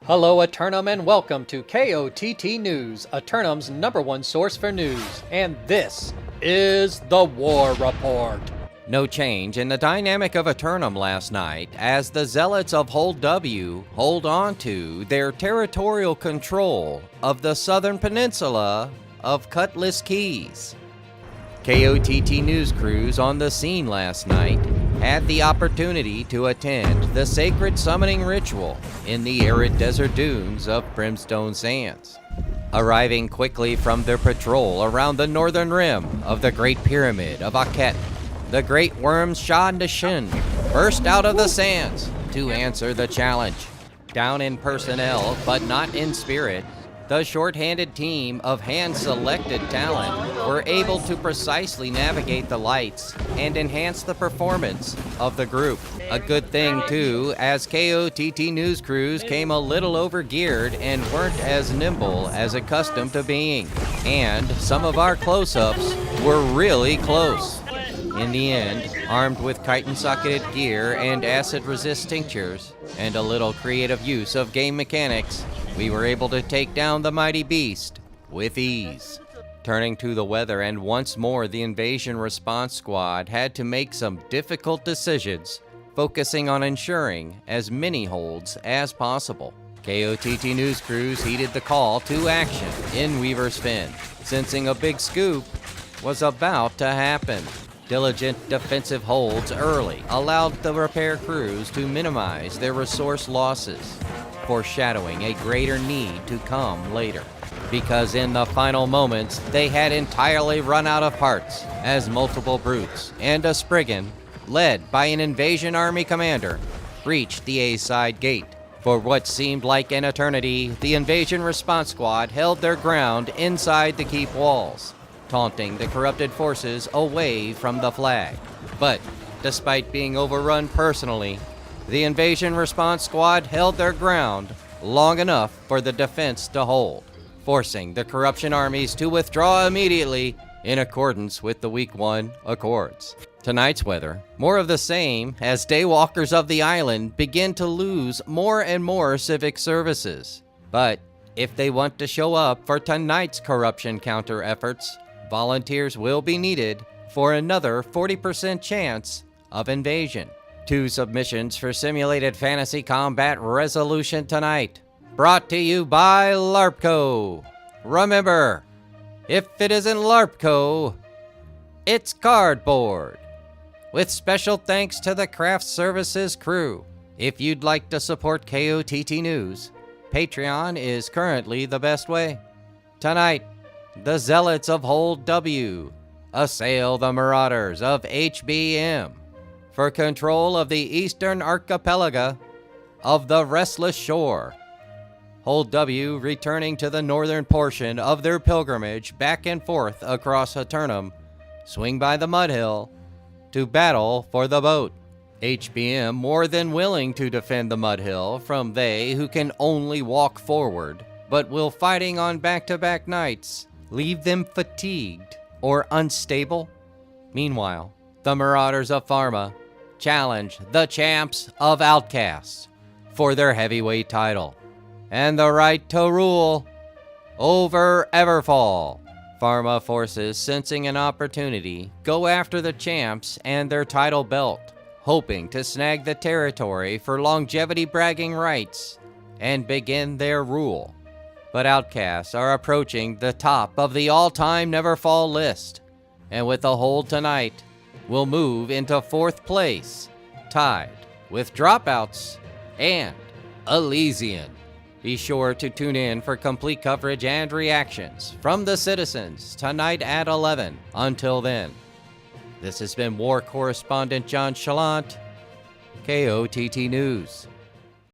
Hello Eternum and welcome to KOTT News, Eternum's #1 source for news, and this is the War Report. No change in the dynamic of Eternum last night as the zealots of Hold W hold on to their territorial control of the southern peninsula of Cutlass Keys. KOTT news crews on the scene last night had the opportunity to attend the sacred summoning ritual in the arid desert dunes of Brimstone Sands. Arriving quickly from their patrol around the northern rim of the Great Pyramid of Rackit, the great worms Shah Nishin burst out of the sands to answer the challenge. Down in personnel, but not in spirit, the short-handed team of hand-selected talent were able to precisely navigate the lights and enhance the performance of the group. A good thing, too, as KOTT news crews came a little over-geared and weren't as nimble as accustomed to being. And some of our close-ups were really close. In the end, armed with chitin-socketed gear and acid-resist tinctures, and a little creative use of game mechanics, we were able to take down the mighty beast with ease. Turning to the weather, and once more the invasion response squad had to make some difficult decisions, focusing on ensuring as many holds as possible. KOTT news crews heeded the call to action in Weaver's Fin, sensing a big scoop was about to happen. Diligent defensive holds early allowed the repair crews to minimize their resource losses, foreshadowing a greater need to come later, because in the final moments they had entirely run out of parts as multiple brutes and a Spriggan, led by an invasion army commander, reached the A-side gate. For what seemed like an eternity, the invasion response squad held their ground inside the keep walls, taunting the corrupted forces away from the flag. But despite being overrun personally, the invasion response squad held their ground long enough for the defense to hold, forcing the corruption armies to withdraw immediately in accordance with the Week 1 Accords. Tonight's weather, more of the same as daywalkers of the island begin to lose more and more civic services. But if they want to show up for tonight's corruption counter efforts, volunteers will be needed for another 40% chance of invasion. 2 submissions for simulated fantasy combat resolution tonight, brought to you by LARPco. Remember, if it isn't LARPco, it's cardboard. With special thanks to the Craft Services crew. If you'd like to support KOTT News, Patreon is currently the best way. Tonight, the Zealots of Hold W assail the Marauders of HBM for control of the eastern archipelago of the Restless Shore. Hold W, returning to the northern portion of their pilgrimage back and forth across Eternum, swing by the Mudhill to battle for the boat. HBM more than willing to defend the Mudhill from they who can only walk forward, but will fighting on back-to-back nights leave them fatigued or unstable? Meanwhile, the Marauders of Pharma challenge the champs of Outcasts for their heavyweight title and the right to rule over Everfall. Pharma forces, sensing an opportunity, go after the champs and their title belt, hoping to snag the territory for longevity bragging rights and begin their rule. But Outcasts are approaching the top of the all-time Neverfall list, and with a hold tonight, will move into 4th place, tied with Dropouts and Elysian. Be sure to tune in for complete coverage and reactions from the citizens tonight at 11. Until then, this has been War Correspondent JChalant, KOTT News.